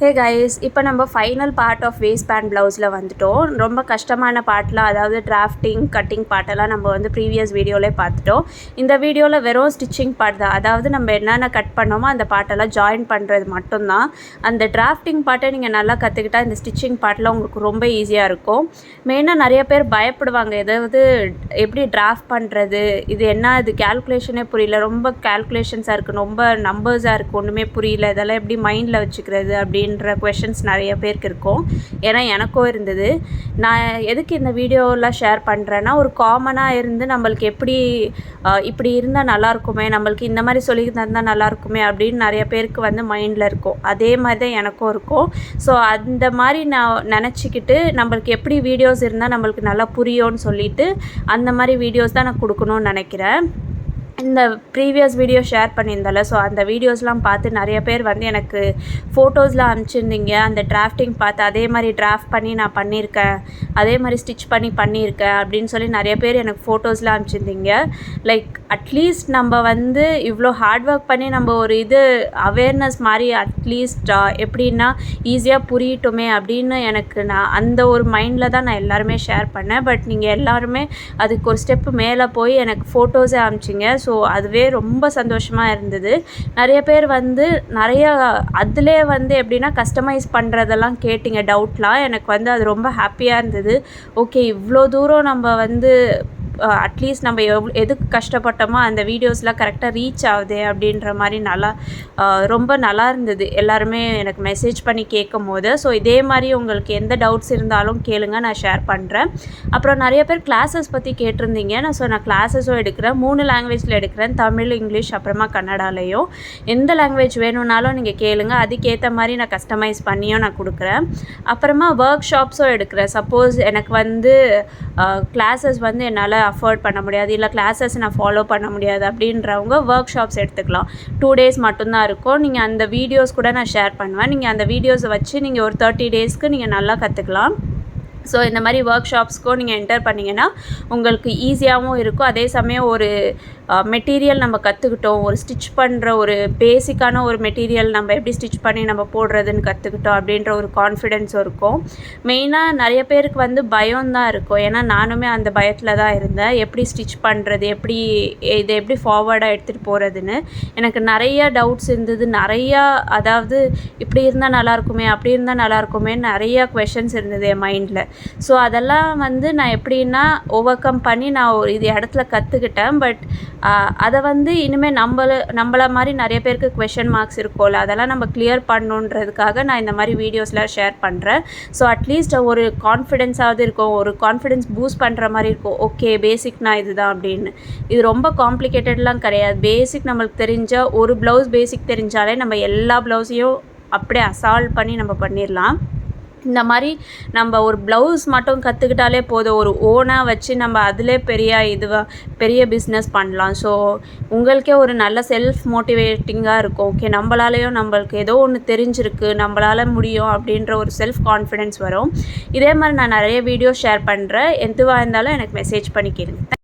ஹே guys, இப்போ நம்ம final part of waist band ப்ளவுஸில் வந்துட்டோம். ரொம்ப கஷ்டமான பார்ட்லாம், அதாவது டிராஃப்டிங் கட்டிங் பார்ட்டெல்லாம் நம்ம வந்து ப்ரீவியஸ் வீடியோவிலே பார்த்துட்டோம். இந்த வீடியோவில் வெறும் ஸ்டிச்சிங் பார்ட் தான், அதாவது நம்ம என்னென்ன கட் பண்ணோமோ அந்த பார்ட்டெல்லாம் ஜாயின் பண்ணுறது மட்டும்தான். அந்த டிராஃப்டிங் பார்ட்டை நீங்கள் நல்லா கற்றுக்கிட்டால் இந்த ஸ்டிச்சிங் பார்ட்டில் உங்களுக்கு ரொம்ப ஈஸியாக இருக்கும். மெயினாக நிறைய பேர் பயப்படுவாங்க, எதாவது எப்படி டிராஃப்ட் பண்ணுறது, இது என்ன, இது கேல்குலேஷனே புரியல, ரொம்ப கேல்குலேஷன்ஸாக இருக்குது, ரொம்ப நம்பர்ஸாக இருக்குது, ஒன்றுமே புரியல, இதெல்லாம் எப்படி மைண்டில் வச்சுக்கிறது அப்படின்ற கொஷின்ஸ் நிறைய பேருக்கு இருக்கும். ஏன்னா எனக்கும் இருந்தது. நான் எதுக்கு இந்த வீடியோவில் ஷேர் பண்ணுறேன்னா, ஒரு காமனாக இருந்து நம்மளுக்கு எப்படி இப்படி இருந்தால் நல்லாயிருக்குமே, நம்மளுக்கு இந்த மாதிரி சொல்லி தந்தால் நல்லாயிருக்குமே அப்படின்னு நிறைய பேருக்கு வந்து மைண்டில் இருக்கும். அதே மாதிரி தான் எனக்கும் இருக்கும். ஸோ அந்த மாதிரி நான் நினச்சிக்கிட்டு நம்மளுக்கு எப்படி வீடியோஸ் இருந்தால் நம்மளுக்கு நல்லா புரியும்னு சொல்லிவிட்டு அந்த மாதிரி வீடியோஸ் தான் நான் கொடுக்கணும்னு நினைக்கிறேன். இந்த ப்ரீவியஸ் வீடியோ ஷேர் பண்ணியிருந்தால, ஸோ அந்த வீடியோஸ்லாம் பார்த்து நிறைய பேர் வந்து எனக்கு ஃபோட்டோஸ்லாம் அனுப்பிச்சிருந்தீங்க. அந்த டிராஃப்டிங் பார்த்து அதே மாதிரி டிராஃப்ட் பண்ணி நான் பண்ணியிருக்கேன், அதே மாதிரி ஸ்டிச் பண்ணி பண்ணியிருக்கேன் அப்படின்னு சொல்லி நிறைய பேர் எனக்கு ஃபோட்டோஸ்லாம் அனுப்பிச்சிருந்தீங்க. லைக் அட்லீஸ்ட் நம்ம வந்து இவ்வளோ ஹார்ட் ஒர்க் பண்ணி நம்ம ஒரு இது அவேர்னஸ் மாதிரி அட்லீஸ்ட் எப்படின்னா ஈஸியாக புரியட்டுமே அப்படின்னு எனக்கு நான் அந்த ஒரு மைண்டில் தான் நான் எல்லாருமே ஷேர் பண்ணேன். பட் நீங்கள் எல்லாருமே அதுக்கு ஒரு ஸ்டெப்பு மேலே போய் எனக்கு ஃபோட்டோஸே அனுப்பிச்சிங்க. ஸோ அதுவே ரொம்ப சந்தோஷமாக இருந்தது. நிறைய பேர் வந்து நிறையா அதிலே வந்து எப்படின்னா கஸ்டமைஸ் பண்ணுறதெல்லாம் கேட்டிங்க, டவுட்லாம். எனக்கு வந்து அது ரொம்ப ஹாப்பியாக இருந்தது. ஓகே, இவ்வளோ தூரம் நம்ம வந்து அட்லீஸ்ட் நம்ம எதுக்கு கஷ்டப்பட்டோமோ அந்த வீடியோஸ்லாம் கரெக்டாக ரீச் ஆகுது அப்படின்ற மாதிரி ரொம்ப நல்லா இருந்தது. எல்லாருமே எனக்கு மெசேஜ் பண்ணி கேட்கும் போது. ஸோ இதே மாதிரி உங்களுக்கு எந்த டவுட்ஸ் இருந்தாலும் கேளுங்க, நான் ஷேர் பண்ணுறேன். அப்புறம் நிறைய பேர் கிளாஸஸ் பற்றி கேட்டிருந்தீங்க. நான் கிளாஸஸும் எடுக்கிறேன், 3 லாங்குவேஜில் எடுக்கிறேன், தமிழ், இங்கிலீஷ், அப்புறமா கன்னடாலையும். எந்த லாங்குவேஜ் வேணும்னாலும் நீங்கள் கேளுங்க, அதுக்கேற்ற மாதிரி நான் கஸ்டமைஸ் பண்ணியும் நான் கொடுக்குறேன். அப்புறமா ஒர்க் ஷாப்ஸும் எடுக்கிறேன். சப்போஸ் எனக்கு வந்து கிளாஸஸ் வந்து என்னால் அஃபோர்ட் பண்ண முடியாது, இல்லை கிளாஸஸ் நான் ஃபாலோ பண்ண முடியாது அப்படின்றவங்க ஒர்க் ஷாப்ஸ் எடுத்துக்கலாம். 2 டேஸ் மட்டும்தான் இருக்கும். நீங்கள் அந்த வீடியோஸ் கூட நான் ஷேர் பண்ணுவேன். நீங்கள் அந்த வீடியோஸை வச்சு நீங்கள் ஒரு 30 டேஸ்க்கு நீங்கள் நல்லா கற்றுக்கலாம். ஸோ இந்த மாதிரி ஒர்க் ஷாப்ஸ்க்கும் நீங்கள் என்டர் பண்ணிங்கன்னா உங்களுக்கு ஈஸியாகவும் இருக்கும். அதே சமயம் ஒரு மெட்டீரியல் நம்ம கற்றுக்கிட்டோம், ஒரு ஸ்டிச் பண்ணுற ஒரு பேசிக்கான ஒரு மெட்டீரியல் நம்ம எப்படி ஸ்டிச் பண்ணி நம்ம போடுறதுன்னு கற்றுக்கிட்டோம் அப்படின்ற ஒரு கான்ஃபிடென்ஸும் இருக்கும். மெயினாக நிறைய பேருக்கு வந்து பயம்தான் இருக்கும். ஏன்னா நானுமே அந்த பயத்தில் தான் இருந்தேன், எப்படி ஸ்டிச் பண்ணுறது, இதை எப்படி ஃபார்வர்டாக எடுத்துகிட்டு போகிறதுன்னு. எனக்கு நிறையா டவுட்ஸ் இருந்தது. நிறையா, அதாவது இப்படி இருந்தால் நல்லாயிருக்குமே, அப்படி இருந்தால் நல்லாயிருக்குமே, நிறையா குவெஷன்ஸ் இருந்தது என் மைண்டில். ஸோ அதெல்லாம் வந்து நான் எப்படின்னா ஓவர் கம் பண்ணி நான் ஒரு இது இடத்துல கற்றுக்கிட்டேன். பட் அதை வந்து இனிமேல் நம்மள மாதிரி நிறைய பேருக்கு குவெஷன் மார்க்ஸ் இருக்கும்ல, அதெல்லாம் நம்ம கிளியர் பண்ணணுன்றதுக்காக நான் இந்த மாதிரி வீடியோஸ்லாம் ஷேர் பண்ணுறேன். ஸோ அட்லீஸ்ட் ஒரு கான்ஃபிடென்ஸாவது இருக்கும், ஒரு கான்ஃபிடென்ஸ் பூஸ்ட் பண்ணுற மாதிரி இருக்கும். ஓகே, பேசிக்னா இதுதான் அப்படின்னு. இது ரொம்ப காம்ப்ளிகேட்டட்லாம் கிடையாது. பேசிக் நம்மளுக்கு தெரிஞ்ச ஒரு ப்ளவுஸ் பேசிக் தெரிஞ்சாலே நம்ம எல்லா ப்ளவுஸையும் அப்படியே அசால்ட் பண்ணி நம்ம பண்ணிடலாம். இந்த மாதிரி நம்ம ஒரு ப்ளவுஸ் மட்டும் கற்றுக்கிட்டாலே போதும், ஒரு ஓனாக வச்சு நம்ம அதிலே பெரிய பிஸ்னஸ் பண்ணலாம். ஸோ உங்களுக்கே ஒரு நல்ல செல்ஃப் மோட்டிவேட்டிங்காக இருக்கும். ஓகே, நம்மளுக்கு ஏதோ ஒன்று தெரிஞ்சிருக்கு, நம்மளால் முடியும் அப்படின்ற ஒரு செல்ஃப் கான்ஃபிடென்ஸ் வரும். இதே மாதிரி நான் நிறைய வீடியோ ஷேர் பண்ணுறேன். எதுவாக இருந்தாலும் எனக்கு மெசேஜ் பண்ணி கேளுங்க.